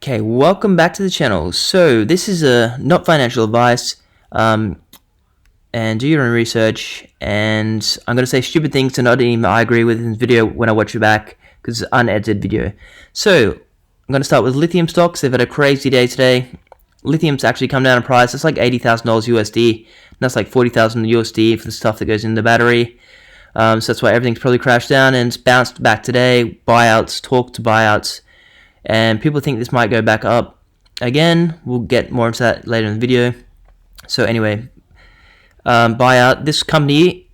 Okay, welcome back to the channel. So this is not financial advice, and do your own research. And I'm gonna say stupid things to not even I agree with in the video when I watch it back because it's an unedited video. So I'm gonna start with lithium stocks. They've had a crazy day today. Lithium's actually come down in price. It's like $80,000 USD. And that's like 40,000 USD for the stuff that goes in the battery. So that's why everything's probably crashed down and it's bounced back today. Buyouts, talk to buyouts. And people think this might go back up again. We'll get more into that later in the video. So anyway, buyout. This company,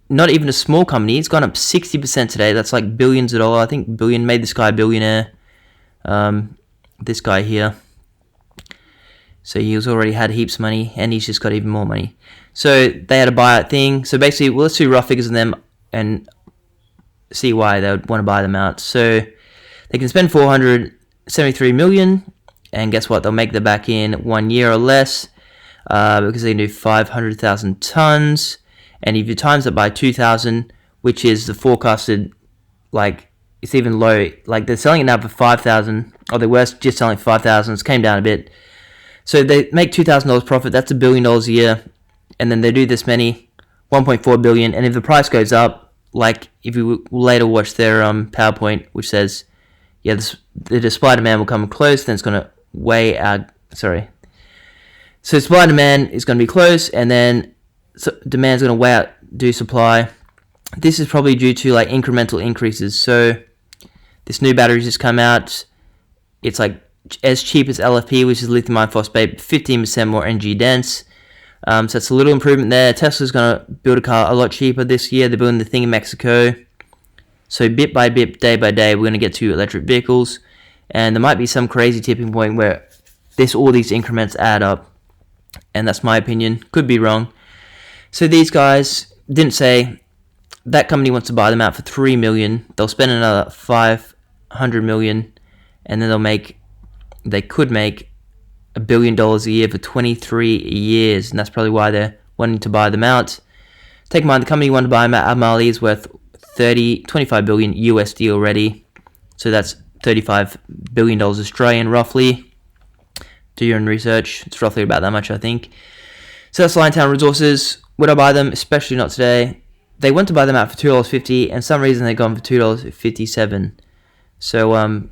not even a small company, it's gone up 60% today. That's like billions of dollars. I think billion made this guy a billionaire. This guy here. So he's already had heaps of money, and he's just got even more money. So they had a buyout thing. So basically, well, let's do rough figures on them and see why they would want to buy them out. So they can spend $473 million, and guess what? They'll make that back in 1 year or less, because they can do 500,000 tons. And if you times it by 2,000, which is the forecasted, like it's even low. Like they're selling it now for 5,000, or they were just selling for 5,000. It came down a bit. So they make $2,000 profit. That's $1 billion a year, and then they do this many, 1.4 billion. And if the price goes up, like if you later watch their PowerPoint, which says, yeah, the supply demand will come close, then it's going to weigh out. Sorry. So supply demand is going to be close, and then demand is going to weigh out due supply. This is probably due to like incremental increases. So this new battery's just come out. It's like as cheap as LFP, which is lithium iron phosphate, 15% more energy dense. So it's a little improvement there. Tesla's going to build a car a lot cheaper this year. They're building the thing in Mexico. So bit by bit, day by day, we're going to get to electric vehicles. And there might be some crazy tipping point where all these increments add up. And that's my opinion. Could be wrong. So these guys didn't say that company wants to buy them out for $3 million. They'll spend another $500 million. And then they could make $1 billion a year for 23 years. And that's probably why they're wanting to buy them out. Take in mind, the company you want to buy them out, Mali, is worth 25 billion USD already. So that's $35 billion Australian roughly. Do your own research. It's roughly about that much, I think. So that's Liontown Resources. Would I buy them? Especially not today. They went to buy them out for $2.50, and for some reason they've gone for $2.57. So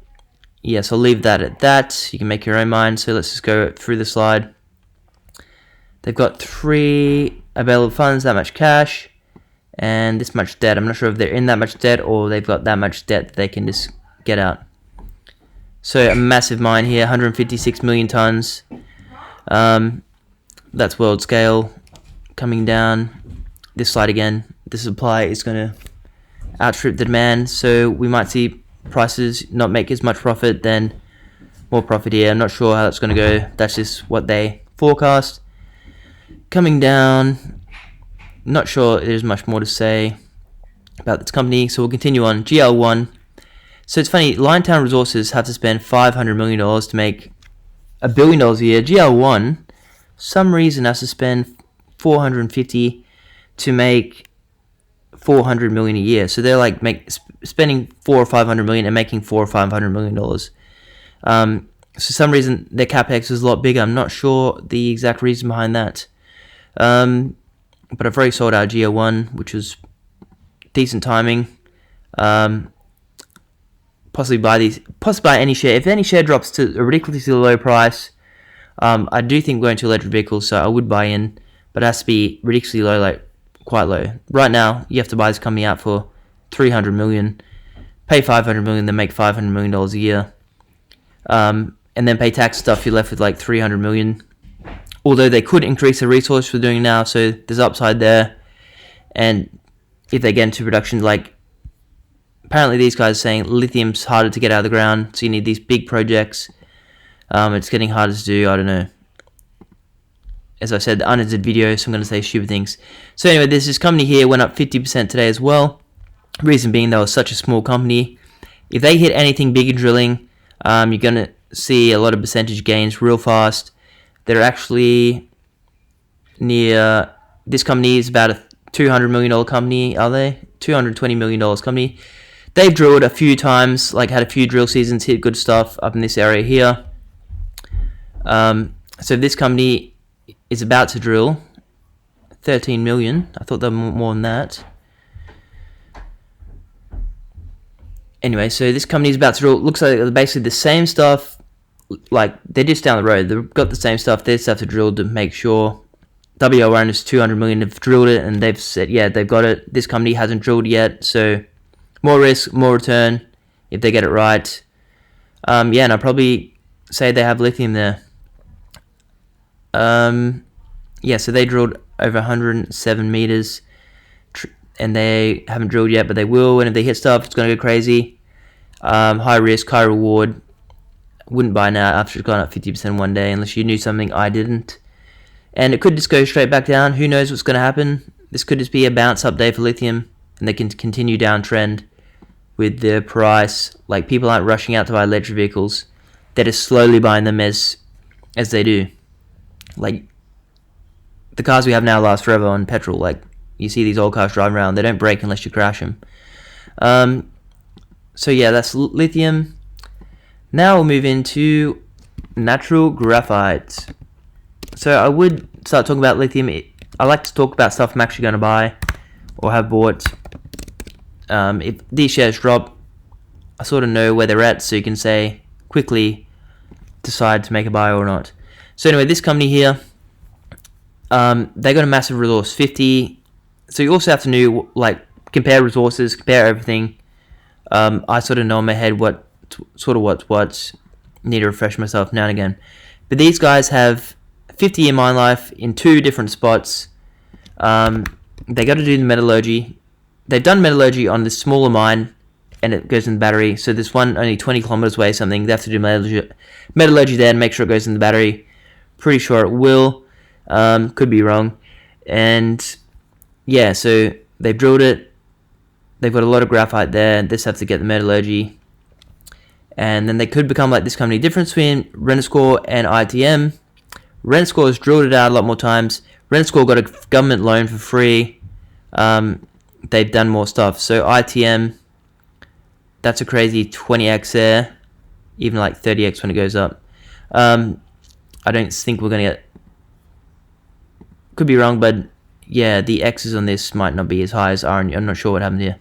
yeah, so I'll leave that at that. You can make your own mind. So let's just go through the slide. They've got 3 available funds, that much cash, and this much debt. I'm not sure if they're in that much debt or they've got that much debt that they can just get out. So a massive mine here, 156 million tons. That's world scale. Coming down this slide again, the supply is going to outstrip the demand. So we might see prices not make as much profit, then more profit here. I'm not sure how that's going to go. That's just what they forecast. Coming down, not sure there's much more to say about this company, so we'll continue on. GL1. So it's funny, Liontown Resources have to spend $500 million to make $1 billion a year. GL1, some reason, has to spend $450 to make $400 million a year. So they're like spending $400 or $500 million and making $400 or $500 million. So some reason their capex is a lot bigger. I'm not sure the exact reason behind that. But I've already sold out GL1, which was decent timing. Possibly buy any share. If any share drops to a ridiculously low price, I do think going to electric vehicles, so I would buy in, but it has to be ridiculously low, like quite low. Right now, you have to buy this company out for $300 million, pay $500 million, then make $500 million a year, and then pay tax stuff. You're left with like $300 million. Although they could increase the resource we're doing now, so there's upside there. And if they get into production, like apparently these guys are saying lithium's harder to get out of the ground, so you need these big projects. It's getting harder to do. I don't know. As I said, the unedited video, so I'm going to say stupid things. So anyway, there's this company here, went up 50% today as well. Reason being, they were such a small company. If they hit anything big in drilling, you're going to see a lot of percentage gains real fast. They're actually near, this company is about a $200 million company, are they? $220 million company. they've drilled a few times, like had a few drill seasons, hit good stuff up in this area here. So this company is about to drill 13 million. I thought they were more than that. Anyway, so this company is about to drill. Looks like basically the same stuff. Like, they're just down the road. They've got the same stuff. They just have to drill to make sure. WR is 200 million. Have drilled it, and they've said, yeah, they've got it. This company hasn't drilled yet, so more risk, more return if they get it right. Yeah, and I'll probably say they have lithium there. Yeah, so they drilled over 107 meters, and they haven't drilled yet, but they will. And if they hit stuff, it's going to go crazy. High risk, high reward. Wouldn't buy now after it's gone up 50% one day, unless you knew something I didn't. And it could just go straight back down. Who knows what's going to happen? This could just be a bounce up day for lithium, and they can continue downtrend with the price. Like, people aren't rushing out to buy electric vehicles. They're just slowly buying them as they do. Like, the cars we have now last forever on petrol. Like, you see these old cars driving around, they don't break unless you crash them. So yeah, that's lithium. Now we'll move into natural graphite. So I would start talking about lithium. I like to talk about stuff I'm actually going to buy or have bought. If these shares drop, I sort of know where they're at, so you can say quickly decide to make a buy or not. So anyway, this company here, they got a massive resource, 50. So you also have to know, like, compare resources, compare everything. I sort of know in my head what's what. Need to refresh myself now and again. But these guys have 50-year mine life in 2 different spots. They got to do the metallurgy. They've done metallurgy on this smaller mine, and it goes in the battery. So this one only 20 kilometers away, something. They have to do metallurgy there and make sure it goes in the battery. Pretty sure it will. Could be wrong. And yeah, so they've drilled it. They've got a lot of graphite there. They just have to get the metallurgy. And then they could become like this company. Difference between Renascor and ITM. Renascor has drilled it out a lot more times. Renascor got a government loan for free. They've done more stuff. So ITM, that's a crazy 20x there. Even like 30x when it goes up. I don't think we're going to get... Could be wrong, but yeah, the X's on this might not be as high as RNU. I'm not sure what happened here.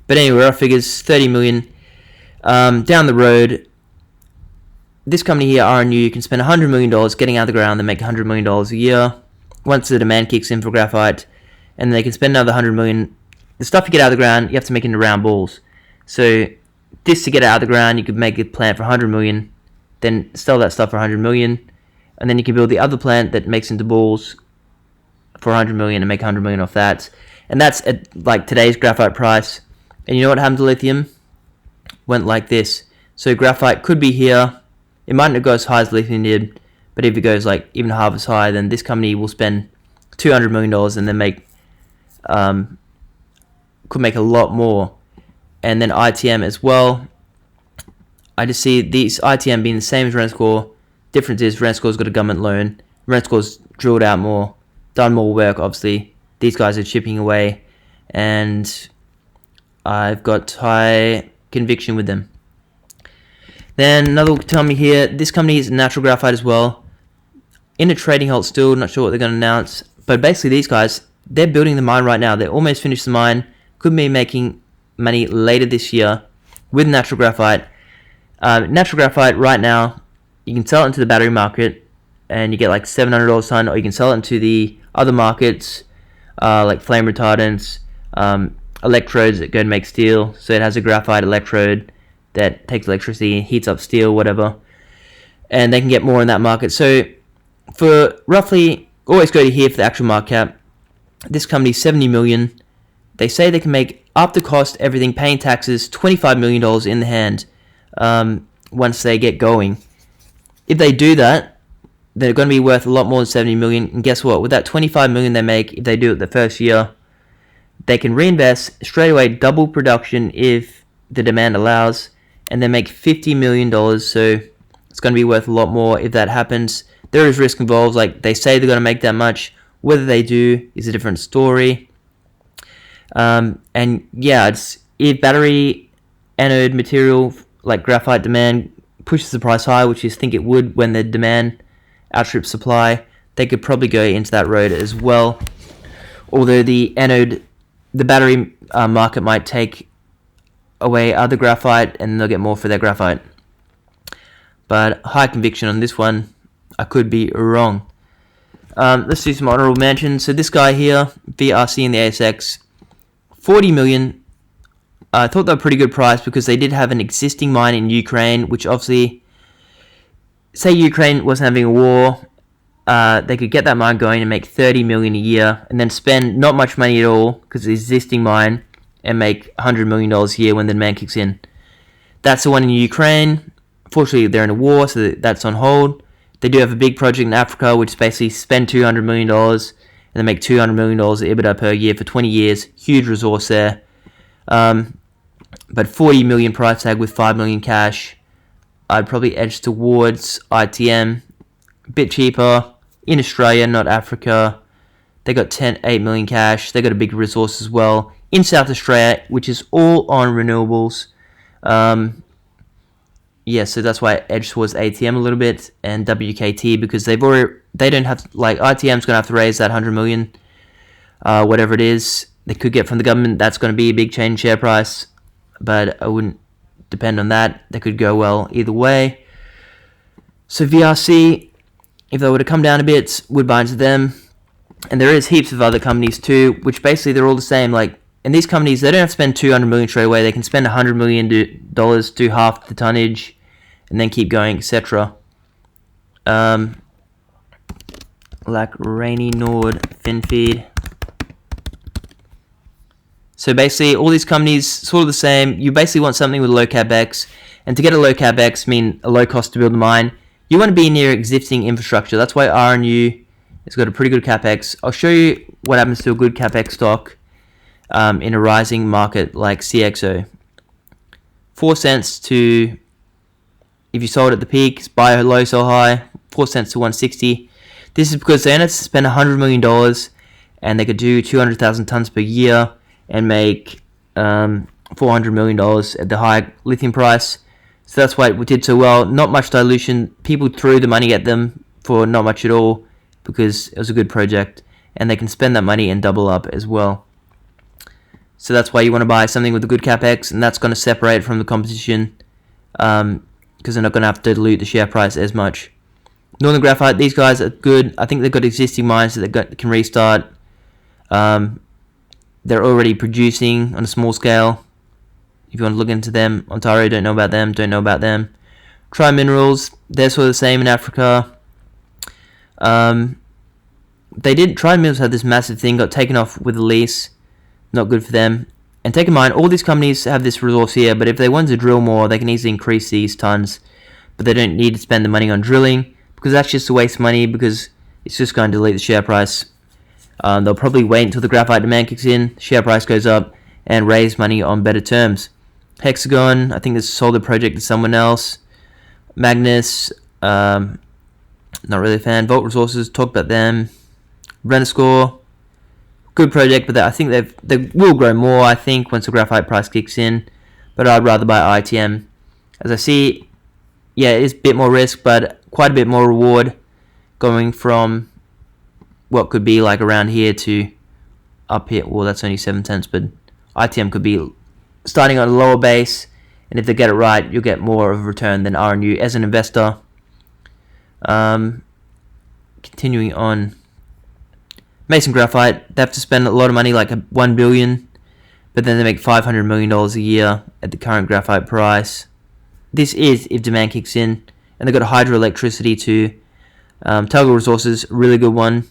But anyway, our figures, 30 million. Down the road, this company here, RNU, you can spend $100 million getting out of the ground and make $100 million a year. Once the demand kicks in for graphite, and they can spend another $100 million. The stuff you get out of the ground, you have to make into round balls. So this to get it out of the ground, you could make a plant for $100 million, then sell that stuff for $100 million, and then you can build the other plant that makes into balls for $100 million and make $100 million off that. And that's at like today's graphite price. And you know what happened to lithium? Went like this. So graphite could be here. It might not go as high as lithium did, but if it goes like even half as high, then this company will spend $200 million and then make could make a lot more. And then ITM as well. I just see these ITM being the same as Renascor. Difference is Renascor's got a government loan. Renascor's drilled out more, done more work. Obviously, these guys are chipping away, and I've got high conviction with them. Then another company here. This company is natural graphite as well. In a trading halt still, not sure what they're going to announce. But basically these guys, they're building the mine right now. They're almost finished the mine. Could be making money later this year with natural graphite. Natural graphite right now, you can sell it into the battery market and you get like $700 a ton, or you can sell it into the other markets like flame retardants, electrodes that go to make steel. So it has a graphite electrode that takes electricity, heats up steel, whatever, and they can get more in that market. So for roughly, always go to here for the actual market cap. This company, 70 million. They say they can make, after cost, everything, paying taxes, $25 million in the hand once they get going. If they do that, they're going to be worth a lot more than 70 million. And guess what? With that 25 million they make, if they do it the first year, they can reinvest straight away, double production if the demand allows, and then make $50 million. So it's going to be worth a lot more if that happens. There is risk involved. Like, they say they're going to make that much. Whether they do is a different story. And yeah, if battery anode material like graphite demand pushes the price high, which is think it would when the demand outstrips supply, they could probably go into that road as well. Although the battery market might take away other graphite and they'll get more for their graphite. But high conviction on this one. I could be wrong. Let's do some honorable mentions. So this guy here, VRC in the ASX, 40 million. I thought they were a pretty good price because they did have an existing mine in Ukraine, which obviously, say Ukraine wasn't having a war, they could get that mine going and make 30 million a year and then spend not much money at all because it's an existing mine and make $100 million a year when the demand kicks in. That's the one in Ukraine. Fortunately, they're in a war, so that's on hold. They do have a big project in Africa, which basically spend $200 million and they make $200 million EBITDA per year for 20 years. Huge resource there. But 40 million price tag with 5 million cash, I'd probably edge towards ITM. A bit cheaper in Australia, not Africa. They got 8 million cash. They got a big resource as well in South Australia, which is all on renewables. Yeah, so that's why I edge towards ATM a little bit and WKT because they don't have to, like ITM's gonna have to raise that 100 million, whatever it is they could get from the government. That's going to be a big change in share price, but I wouldn't depend on that. They could go well either way. So VRC, if they were to come down a bit, would buy into them. And there is heaps of other companies too, which basically they're all the same. Like, in these companies, they don't have to spend 200 million straight away. They can spend $100 million, do half the tonnage, and then keep going, etc. Like Rainy Nord, FinFeed. So basically, all these companies, sort of the same. You basically want something with low capex, and to get a low capex, mean a low cost to build a mine, you want to be near existing infrastructure. That's why RNU has got a pretty good capex. I'll show you what happens to a good capex stock in a rising market like CXO. 4 cents to, if you sold at the peak, buy low, sell high, 4 cents to 160. This is because they only have to spend $100 million, and they could do 200,000 tons per year and make $400 million at the high lithium price. So that's why it did so well. Not much dilution. People threw the money at them for not much at all because it was a good project, and they can spend that money and double up as well. So that's why you want to buy something with a good capex, and that's going to separate from the competition because they're not going to have to dilute the share price as much. Northern Graphite, these guys are good. I think they've got existing mines that they can restart. They're already producing on a small scale. If you want to look into them, Ontario, don't know about them. Tri Minerals, they're sort of the same in Africa. Tri Minerals had this massive thing, got taken off with a lease. Not good for them. And take in mind, all these companies have this resource here, but if they want to drill more, they can easily increase these tons. But they don't need to spend the money on drilling, because that's just a waste of money, because it's just going to delete the share price. They'll probably wait until the graphite demand kicks in, share price goes up, and raise money on better terms. Hexagon, I think this sold the project to someone else. Magnus, not really a fan. Volt Resources, talked about them. Renascore, good project, but I think they will grow more, I think, once the graphite price kicks in. But I'd rather buy ITM. As I see, yeah, it is a bit more risk, but quite a bit more reward going from what could be like around here to up here. Well, that's only 7 cents, but ITM could be starting on a lower base, and if they get it right, you'll get more of a return than RNU as an investor. Continuing on, Mason Graphite, they have to spend a lot of money, like $1 billion, but then they make $500 million a year at the current graphite price. This is if demand kicks in, and they've got hydroelectricity too. Talgo Resources, really good one.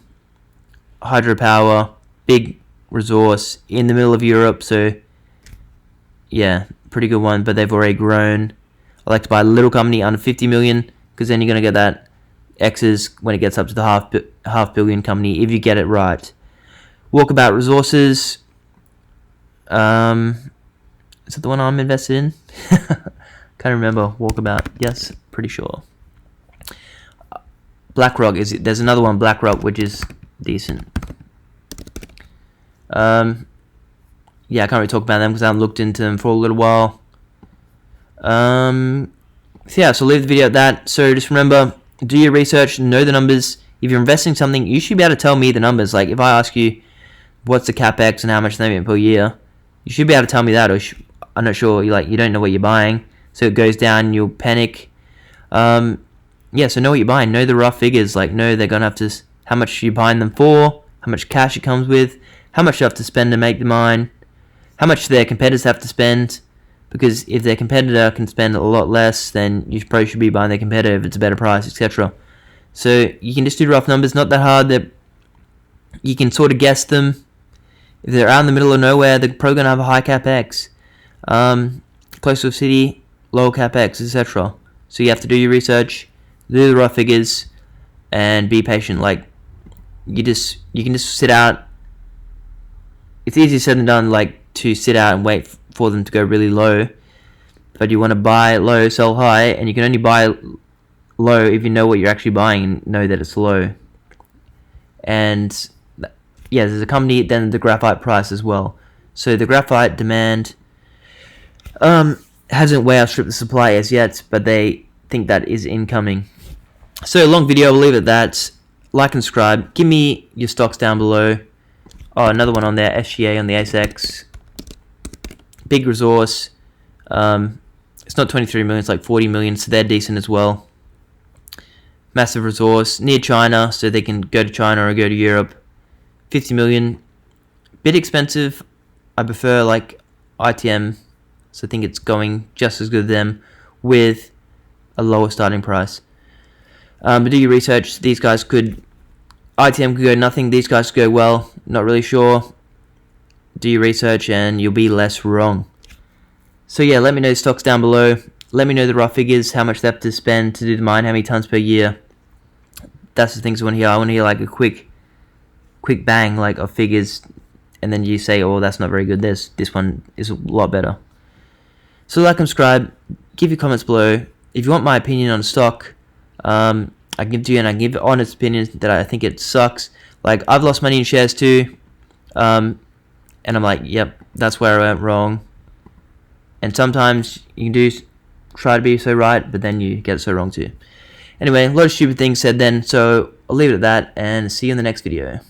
Hydropower, big resource in the middle of Europe, so yeah, pretty good one, but they've already grown. I like to buy a little company under 50 million, because then you're going to get that X's when it gets up to the half billion company, if you get it right. Walkabout Resources, is that the one I'm invested in? Can't remember. Walkabout, yes, pretty sure. BlackRock, there's another one, BlackRock, which is decent. yeah, I can't really talk about them because I haven't looked into them for a little while. So yeah, so leave the video at that. So just remember, do your research, know the numbers. If you're investing in something, you should be able to tell me the numbers. Like if I ask you what's the capex and how much they make per year, you should be able to tell me that. Or I'm not sure. You don't know what you're buying, so it goes down, you'll panic. Yeah, so know what you're buying. Know the rough figures. Like know they're gonna have to, how much you're buying them for, how much cash it comes with, how much you have to spend to make the mine, how much their competitors have to spend. Because if their competitor can spend a lot less, then you probably should be buying their competitor if it's a better price, etc. So you can just do rough numbers, not that hard. That you can sort of guess them. If they're out in the middle of nowhere, they're probably going to have a high capex. Close to a city, low capex, etc. So you have to do your research, do the rough figures, and be patient. Like you can just sit out. It's easier said than done. Like to sit out and wait for them to go really low, but you want to buy low, sell high, and you can only buy low if you know what you're actually buying and know that it's low. And yeah, there's a company, then the graphite price as well. So the graphite demand hasn't way outstripped the supply as yet, but they think that is incoming. So long video, I'll leave it at that. Like and subscribe. Give me your stocks down below. Oh, another one on there, SGA on the ASX. Big resource. It's not 23 million, it's like 40 million, so they're decent as well. Massive resource near China, so they can go to China or go to Europe. 50 million, bit expensive. I prefer like ITM, so I think it's going just as good as them with a lower starting price. But do your research. These guys ITM could go nothing, these guys could go well, not really sure. Do your research and you'll be less wrong. So yeah, let me know the stocks down below. Let me know the rough figures, how much they have to spend to do the mine, how many tons per year. That's the things I want to hear. I want to hear like a quick bang like of figures, and then you say, oh, that's not very good. This one is a lot better. So like and subscribe, give your comments below. If you want my opinion on stock, I can give it to you, and I can give honest opinion that I think it sucks. Like I've lost money in shares too. And I'm like, yep, that's where I went wrong. And sometimes you can try to be so right, but then you get it so wrong too. Anyway, a lot of stupid things said then, so I'll leave it at that, and see you in the next video.